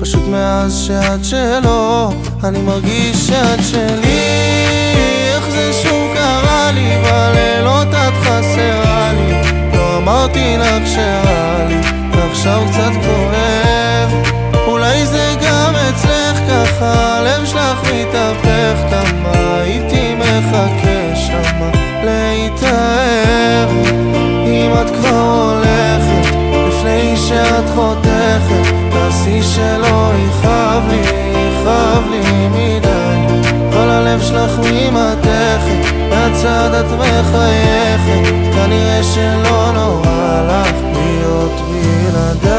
פשוט מאז שאת שלו אני מרגיש שאת שלי. איך זה שוב קרה לי, בלילות את חסרה לי. לא אמרתי לך שרע לי, ועכשיו קצת כואב. אולי זה גם אצלך ככה, הלב שלך מתהפך. כמה הייתי מחכה שמה להתאהב. אם את כבר הולכת לפני שאת חותכת, תעשי שלא יכאב לי מדי. כל הלב שלך ממתכת, מהצד את מחייכת. כנראה שלא נורא לך להיות בלעדיי.